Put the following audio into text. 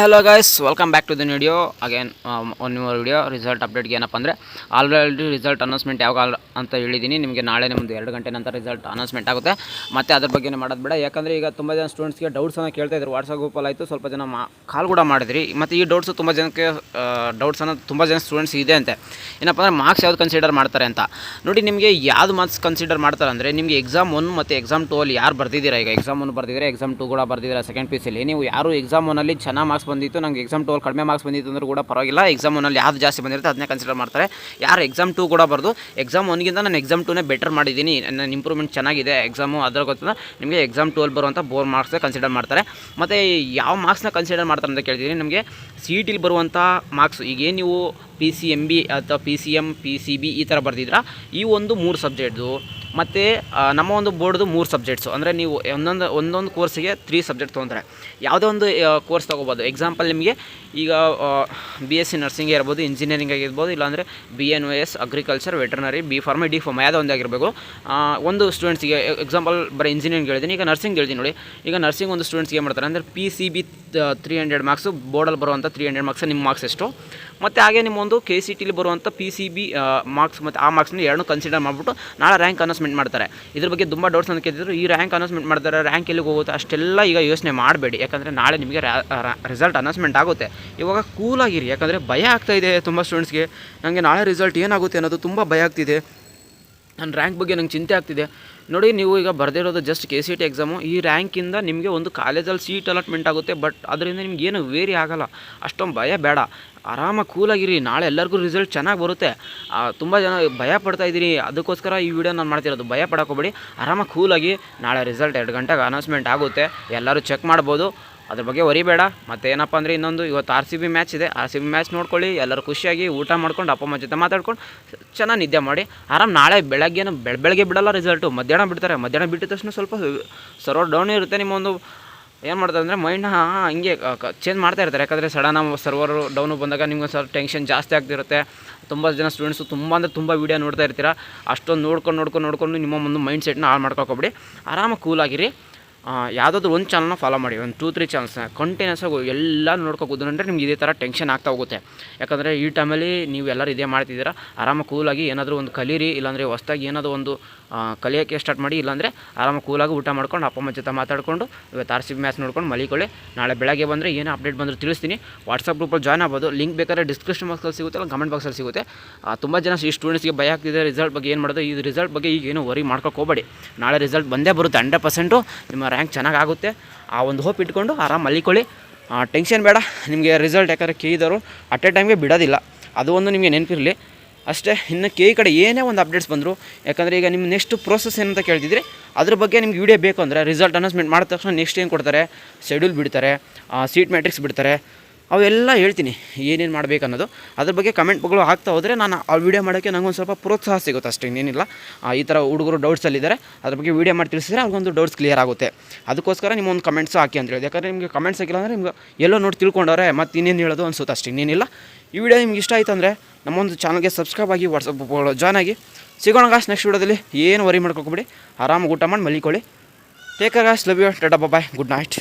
Hello guys, welcome back to the video again. One new video result ಅಪ್ಡೇಟ್ಗೆ ಏನಪ್ಪ ಅಂದರೆ already result announcement ಯಾವಾಗ ಅಂತ ಹೇಳಿದ್ದೀನಿ ನಿಮಗೆ. ನಾಳೆ ನಿಮ್ಮದು 2 ಗಂಟೆ ನಂತರ ರಿಸಲ್ಟ್ ಅನೌನ್ಸ್ಮೆಂಟ್ ಆಗುತ್ತೆ. ಮತ್ತು ಅದ್ರ ಬಗ್ಗೆ ಮಾಡೋದು ಬೇಡ, ಯಾಕಂದರೆ ಈಗ ತುಂಬ ಜನ ಸ್ಟೂಡೆಂಟ್ಸ್ಗೆ ಡೌಟ್ಸನ್ನು ಕೇಳ್ತಾಯಿದ್ರು. ವಾಟ್ಸಪ್ ಗ್ರೂಪಲ್ಲಿ ಆಯಿತು, ಸ್ವಲ್ಪ ಜನ ಕಾಲ್ ಕೂಡ ಮಾಡಿದ್ರಿ. ಮತ್ತು ಈ ಡೌಟ್ಸು ತುಂಬ ಜನಕ್ಕೆ ಡೌಟ್ಸನ್ನು ತುಂಬ ಜನ ಸ್ಟೂಡೆಂಟ್ಸ್ ಇದೆ ಅಂತೆ. ಏನಪ್ಪ ಅಂದರೆ ಮಾರ್ಕ್ಸ್ ಯಾವ್ದು ಕನ್ಸಿಡರ್ ಮಾಡ್ತಾರೆ ಅಂತ ನೋಡಿ. ನಿಮಗೆ ಯಾವ್ದು ಮಾರ್ಕ್ಸ್ ಕನ್ಸಿಡರ್ ಮಾಡ್ತಾರೆ ಅಂದರೆ ನಿಮಗೆ ಎಕ್ಸಾಮ್ 1 ಮತ್ತು ಎಕ್ಸಾಮ್ 2 ಅಲ್ಲಿ ಯಾರು ಬರ್ದಿದ್ದೀರಾ, ಈಗ ಎಕ್ಸಾಮ್ 1 ಬರ್ದಿದ್ದೀರಾ, ಎಕ್ಸಾಮ್ 2 ಕೂಡ ಬರ್ದಿದ್ದೀರಾ ಸೆಕೆಂಡ್ PCಯಲ್ಲಿ. ನೀವು ಯಾರು ಎಕ್ಸಾಮ್ 1 ಚೆನ್ನಾಗಿ ಮಾರ್ಕ್ಸ್ ಬಂದಿತ್ತು, ನಂಗೆ ಎಕ್ಸಾಮ್ 2 ಕಡಿಮೆ ಮಾರ್ಕ್ಸ್ ಬಂದಿತ್ತು ಅಂದರೂ ಕೂಡ ಪರವಾಗಿಲ್ಲ, ಎಕ್ಸಾಮ್ 1 ಯಾವ್ದು ಜಾಸ್ತಿ ಬಂದಿರುತ್ತೆ ಅದನ್ನೇ ಕನ್ಸಿಡರ್ ಮಾಡ್ತಾರೆ. ಯಾರು ಎಕ್ಸಾಮ್ 2 ಕೂಡ ಬರ್ದು ಎಕ್ಸಾಮ್ 1ಗಿಂತ ನಾನು ಎಕ್ಸಾಮ್ 2ನೇ ಬೆಟರ್ ಮಾಡಿದ್ದೀನಿ, ನನ್ನ ಇಂಪ್ರೂವ್ಮೆಂಟ್ ಚೆನ್ನಾಗಿದೆ ಎಕ್ಸಾಮು, ಅದರ ಗೊತ್ತಿಲ್ಲ ನಿಮಗೆ ಎಕ್ಸಾಮ್ 2 ಬರುವಂಥ ಮಾರ್ಕ್ಸ್ನ ಕನ್ಸಿಡರ್ ಮಾಡ್ತಾರೆ. ಮತ್ತು ಯಾವ ಮಾರ್ಕ್ಸ್ನ ಕನ್ಸಿಡರ್ ಮಾಡ್ತಾರೆ ಅಂತ ಕೇಳ್ತಿದ್ದೀನಿ. ನಿಮಗೆ CETಲಿ ಬರುವಂಥ ಮಾರ್ಕ್ಸ್, ಈಗೇನು ನೀವು PCMB ಅಥವಾ PCM PCB ಈ ಥರ ಬರ್ದಿದ್ರ, ಈ ಒಂದು 3 ಸಬ್ಜೆಕ್ಟ್ದು ಮತ್ತು ನಮ್ಮ ಒಂದು ಬೋರ್ಡ್ದು 3 ಸಬ್ಜೆಕ್ಟ್ಸು, ಅಂದರೆ ನೀವು ಒಂದೊಂದು ಕೋರ್ಸಿಗೆ 3 ಸಬ್ಜೆಕ್ಟ್ ತೊಗೊಂತಾರೆ. ಯಾವುದೋ ಒಂದು ಕೋರ್ಸ್ ತೊಗೋಬೋದು. ಎಕ್ಸಾಂಪಲ್ ನಿಮಗೆ ಈಗ BSc ನರ್ಸಿಂಗ್ ಇರ್ಬೋದು, ಇಂಜಿನಿಯರಿಂಗ್ ಆಗಿರ್ಬೋದು, ಇಲ್ಲಾಂದರೆ BNOS agriculture, veterinary, B.Pharma, D.Pharma ಯಾವುದೋ ಒಂದು ಆಗಿರಬೇಕು. ಒಂದು ಸ್ಟೂಡೆಂಟ್ಸಿಗೆ ಎಕ್ಸಾಂಪಲ್ ಬರೀ ಇಂಜಿನಿಯರಿಂಗ್ ಹೇಳಿದ್ದೀನಿ. ಈಗ ನರ್ಸಿಂಗ್ ಹೇಳ್ತೀನಿ ನೋಡಿ. ಈಗ ನರ್ಸಿಂಗ್ ಒಂದು ಸ್ಟೂಡೆಂಟ್ಸ್ಗೆ ಏನು ಮಾಡ್ತಾರೆ ಅಂದರೆ PCB 300 ಮಾರ್ಕ್ಸು, ಬೋರ್ಡಲ್ಲಿ ಬರುವಂಥ 300 ಮಾರ್ಕ್ಸ್ ನಿಮ್ಮ ಮಾರ್ಕ್ಸ್ ಎಷ್ಟು, ಮತ್ತು ಹಾಗೆ ನಿಮ್ಮೊಂದು KCTಲಿ ಬರುವಂಥ PCB ಮಾರ್ಕ್ಸ್ ಮತ್ತು ಆ ಮಾರ್ಕ್ಸ್ನ ಎರಡನ್ನೂ ಕನ್ಸಿಡರ್ ಮಾಡಿಬಿಟ್ಟು ನಾಳೆ ರ್ಯಾಂಕ್ ಅನೌನ್ಸ್ಮೆಂಟ್ ಮಾಡ್ತಾರೆ. ಇದ್ರ ಬಗ್ಗೆ ತುಂಬ ಡೌಟ್ಸ್ ಅಂತ ಕೇಳಿದ್ರು. ಈ ರ್ಯಾಂಕ್ ಅನೌನ್ಸ್ಮೆಂಟ್ ಮಾಡ್ತಾರೆ, ರ್ಯಾಂಕ್ ಎಲ್ಲಿಗೆ ಹೋಗುತ್ತೆ ಅಷ್ಟೆಲ್ಲ ಈಗ ಯೋಚನೆ ಮಾಡಬೇಡಿ, ಯಾಕಂದರೆ ನಾಳೆ ನಿಮಗೆ ರಿಸಲ್ಟ್ ಅನೌನ್ಸ್ಮೆಂಟ್ ಆಗುತ್ತೆ. ಇವಾಗ ಕೂಲಾಗಿರಿ, ಯಾಕಂದರೆ ಭಯ ಆಗ್ತಾಯಿದೆ ತುಂಬ ಸ್ಟೂಡೆಂಟ್ಸ್ಗೆ. ನನಗೆ ನಾಳೆ ರಿಸಲ್ಟ್ ಏನಾಗುತ್ತೆ ಅನ್ನೋದು ತುಂಬ ಭಯ ಆಗ್ತಿದೆ. ನನ್ನ ರ್ಯಾಂಕ್ ಬಗ್ಗೆ ನಂಗೆ ಚಿಂತೆ ಆಗ್ತಿದೆ. ನೋಡಿ, ನೀವು ಈಗ ಬರೆದಿರೋದು ಜಸ್ಟ್ KCT ಎಕ್ಸಾಮು. ಈ ರ್ಯಾಂಕಿಂದ ನಿಮಗೆ ಒಂದು ಕಾಲೇಜಲ್ಲಿ ಸೀಟ್ ಅಲಾಟ್ಮೆಂಟ್ ಆಗುತ್ತೆ, ಬಟ್ ಅದರಿಂದ ನಿಮ್ಗೆ ಏನು ವೇರಿ ಆಗೋಲ್ಲ. ಅಷ್ಟೊಂದು ಭಯ ಬೇಡ, ಆರಾಮಾಗಿ ಕೂಲಾಗಿರಿ. ನಾಳೆ ಎಲ್ಲರಿಗೂ ರಿಸಲ್ಟ್ ಚೆನ್ನಾಗಿ ಬರುತ್ತೆ. ತುಂಬ ಜನ ಭಯ ಪಡ್ತಾಯಿದ್ದೀರಿ, ಅದಕ್ಕೋಸ್ಕರ ಈ ವಿಡಿಯೋ ನಾನು ಮಾಡ್ತಿರೋದು. ಭಯ ಪಡೋಕೋಬೇಡಿ, ಆರಾಮಾಗಿ ಕೂಲಾಗಿ. ನಾಳೆ ರಿಸಲ್ಟ್ 2 ಗಂಟೆಗೆ ಅನೌನ್ಸ್ಮೆಂಟ್ ಆಗುತ್ತೆ, ಎಲ್ಲರೂ ಚೆಕ್ ಮಾಡ್ಬೋದು, ಅದ್ರ ಬಗ್ಗೆ ವರಿಬೇಡ. ಮತ್ತು ಏನಪ್ಪ ಅಂದರೆ ಇನ್ನೊಂದು, ಇವತ್ತು RCB ಮ್ಯಾಚ್ ಇದೆ. RCB ಮ್ಯಾಚ್ ನೋಡ್ಕೊಳ್ಳಿ, ಎಲ್ಲರೂ ಖುಷಿಯಾಗಿ ಊಟ ಮಾಡ್ಕೊಂಡು ಅಪ್ಪ ಅಮ್ಮ ಜೊತೆ ಮಾತಾಡ್ಕೊಂಡು ಚೆನ್ನಾಗಿ ನಿದ್ದೆ ಮಾಡಿ ಆರಾಮ್. ನಾಳೆ ಬೆಳಗ್ಗೆನೂ ಬೆಳಗ್ಗೆ ಬಿಡೋಲ್ಲ ರಿಸಲ್ಟು, ಮಧ್ಯಾಹ್ನ ಬಿಡ್ತಾರೆ. ಮಧ್ಯಾಹ್ನ ಬಿಟ್ಟಿದ ತಕ್ಷಣ ಸ್ವಲ್ಪ ಸರ್ವರ್ ಡೌನ್ ಇರುತ್ತೆ. ನಿಮ್ಮೊಂದು ಏನು ಮಾಡ್ತಾರೆ ಅಂದರೆ ಮೈಂಡ್ನ ಹಿಂಗೆ ಚೇಂಜ್ ಮಾಡ್ತಾ ಇರ್ತಾರೆ, ಯಾಕಂದರೆ ಸಡನ್ನಾಗಿ ಸರ್ವರ್ ಡೌನು ಬಂದಾಗ ನಿಮ್ಗೆ ಸ್ವಲ್ಪ ಟೆನ್ಷನ್ ಜಾಸ್ತಿ ಆಗ್ತಿರುತ್ತೆ. ತುಂಬ ಜನ ಸ್ಟೂಡೆಂಟ್ಸು ತುಂಬ ವೀಡಿಯೋ ನೋಡ್ತಾ ಇರ್ತೀರ. ಅಷ್ಟೊಂದು ನೋಡ್ಕೊಂಡು ನಿಮ್ಮ ಒಂದು ಮೈಂಡ್ ಸೆಟ್ನ ಹಾಳು ಮಾಡ್ಕೊಬಿಡಿ. ಆರಾಮಾಗಿ ಕೂಲಾಗಿರಿ. ಯಾವುದಾದ್ರೂ ಒಂದು ಚಾನಲ್ನ ಫಾಲೋ ಮಾಡಿ, ಒಂದು 2-3 ಚಾನಲ್ಸ್ನ ಕಂಟಿನ್ಯೂಸ್ ಆಗಿ ಎಲ್ಲ ನೋಡ್ಕೋಬೋದು. ಅಂದರೆ ನಿಮ್ಗೆ ಇದೇ ಥರ ಟೆನ್ಷನ್ ಆಗ್ತಾ ಹೋಗುತ್ತೆ. ಯಾಕಂದರೆ ಈ ಟೈಮಲ್ಲಿ ನೀವು ಎಲ್ಲರೂ ಇದೇ ಮಾಡ್ತಿದ್ದೀರಾ. ಆರಾಮಾಗಿ ಕೂಲಾಗಿ ಏನಾದರೂ ಒಂದು ಕಲೀರಿ, ಇಲ್ಲಾಂದರೆ ಹೊಸ್ದಾಗಿ ಏನಾದರೂ ಒಂದು ಕಲಿಯೋಕ್ಕೆ ಸ್ಟಾರ್ಟ್ ಮಾಡಿ. ಇಲ್ಲಾಂದರೆ ಆರಾಮಾಗಿ ಕೂಲಾಗಿ ಊಟ ಮಾಡ್ಕೊಂಡು ಅಪ್ಪ ಅಮ್ಮ ಜೊತೆ ಮಾತಾಡಿಕೊಂಡು ಇವತ್ತು RCB ಮ್ಯಾಚ್ ನೋಡ್ಕೊಂಡು ಮಲಿಕೊಳ್ಳಿ. ನಾಳೆ ಬೆಳಗ್ಗೆ ಬಂದರೆ ಏನೇ ಅಪ್ಡೇಟ್ ಬಂದರೂ ತಿಳಿಸ್ತೀನಿ. ವಾಟ್ಸಪ್ ಗ್ರೂಪಲ್ಲಿ ಜಾಯ್ನ್ ಆಗ್ಬೋದು. ಲಿಂಕ್ ಬೇಕಾದ್ರೆ ಡಿಸ್ಕ್ರಿಪ್ಷನ್ ಬಾಕ್ಸಲ್ಲಿ ಸಿಗುತ್ತೆ, ಇಲ್ಲ ಕಮೆಂಟ್ ಬಾಕ್ಸಲ್ಲಿ ಸಿಗುತ್ತೆ. ತುಂಬ ಜನ ಈ ಸ್ಟೂಡೆಂಟ್ಸ್ಗೆ ಭಯ ಆಗ್ತಿದೆ ರಿಸಲ್ಟ್ ಬಗ್ಗೆ. ಏನು ಮಾಡೋದು, ಈ ರಿಸಲ್ಟ್ ಬಗ್ಗೆ ಈಗ ಏನೂ ವರಿ ಮಾಡ್ಕೋಬೇಡಿ. ನಾಳೆ ರಿಸಲ್ಟ್ ಬಂದೇ ಬರುತ್ತೆ 100%. ನಿಮ್ಮ ರ್ಯಾಂಕ್ ಚೆನ್ನಾಗಾಗುತ್ತೆ, ಆ ಒಂದು ಹೋಪ್ ಇಟ್ಕೊಂಡು ಆರಾಮ್ ಮಲಿಕೊಳ್ಳಿ. ಟೆನ್ಷನ್ ಬೇಡ ನಿಮಗೆ ರಿಸಲ್ಟ್, ಯಾಕಂದರೆ KE ಅಟ್ ಎ ಟೈಮ್ಗೆ ಬಿಡೋದಿಲ್ಲ, ಅದು ಒಂದು ನಿಮಗೆ ನೆನಪಿರಲಿ ಅಷ್ಟೇ. ಇನ್ನು KE ಕಡೆ ಏನೇ ಒಂದು ಅಪ್ಡೇಟ್ಸ್ ಬಂದರು, ಯಾಕಂದರೆ ಈಗ ನಿಮ್ಮ ನೆಕ್ಸ್ಟ್ ಪ್ರೋಸೆಸ್ ಏನಂತ ಕೇಳ್ತಿದ್ರೆ ಅದ್ರ ಬಗ್ಗೆ ನಿಮ್ಗೆ ವಿಡಿಯೋ ಬೇಕು ಅಂದರೆ ರಿಸಲ್ಟ್ ಅನೌನ್ಸ್ಮೆಂಟ್ ಮಾಡಿದ ತಕ್ಷಣ ನೆಕ್ಸ್ಟ್ ಏನು ಕೊಡ್ತಾರೆ, ಶೆಡ್ಯೂಲ್ ಬಿಡ್ತಾರೆ, ಸೀಟ್ ಮ್ಯಾಟ್ರಿಕ್ಸ್ ಬಿಡ್ತಾರೆ, ಅವೆಲ್ಲ ಹೇಳ್ತೀನಿ ಏನೇನು ಮಾಡಬೇಕು ಅನ್ನೋದು. ಅದ್ರ ಬಗ್ಗೆ ಕಮೆಂಟ್ಗಳು ಆಗ್ತಾ ಹೋದರೆ ನಾನು ಆ ವಿಡಿಯೋ ಮಾಡೋಕ್ಕೆ ನನಗೊಂದು ಸ್ವಲ್ಪ ಪ್ರೋತ್ಸಾಹ ಸಿಗುತ್ತೆ ಅಷ್ಟೇ, ಇನ್ನೇನಿಲ್ಲ. ಈ ಥರ ಹುಡುಗರು ಡೌಟ್ಸಲ್ಲಿದ್ದಾರೆ, ಅದ್ರ ಬಗ್ಗೆ ವಿಡಿಯೋ ಮಾಡಿ ತಿಳಿಸಿದ್ರೆ ಅವ್ರಿಗೊಂದು ಡೌಟ್ಸ್ ಕ್ಲಿಯರ್ ಆಗುತ್ತೆ. ಅದಕ್ಕೋಸ್ಕರ ನಿಮ್ಮೊಂದು ಕಮೆಂಟ್ಸ್ ಹಾಕಿ ಅಂತ ಹೇಳಿ. ಯಾಕಂದರೆ ನಿಮಗೆ ಕಮೆಂಟ್ಸ್ ಹಾಕಿಲ್ಲ ಅಂದರೆ ನಿಮ್ಗೆ ಎಲ್ಲೋ ನೋಡಿ ತಿಳ್ಕೊಂಡವ್ರೆ ಮತ್ತು ಇನ್ನೇನು ಹೇಳೋದು ಅನ್ಸುತ್ತೆ ಅಷ್ಟೇ, ಇನ್ನೇನಿಲ್ಲ. ಈ ವಿಡಿಯೋ ನಿಮ್ಗೆ ಇಷ್ಟ ಆಯಿತು ಅಂದರೆ ನಮ್ಮೊಂದು ಚಾನಲ್ಗೆ ಸಬ್ಸ್ಕ್ರೈಬ್ ಆಗಿ, ವಾಟ್ಸಪ್ ಜಾಯ್ನ್ ಆಗಿ. ಸಿಗೋಣ ಗಾಯ್ಸ್ ನೆಕ್ಸ್ಟ್ ವಿಡಿಯೋದಲ್ಲಿ. ಏನು ವರಿ ಮಾಡ್ಕೊಬಿಡಿ, ಆರಾಮಾಗಿ ಊಟ ಮಾಡಿ ಮಲಿಕೊಳ್ಳಿ. Take care guys, love you, tata bye, good night.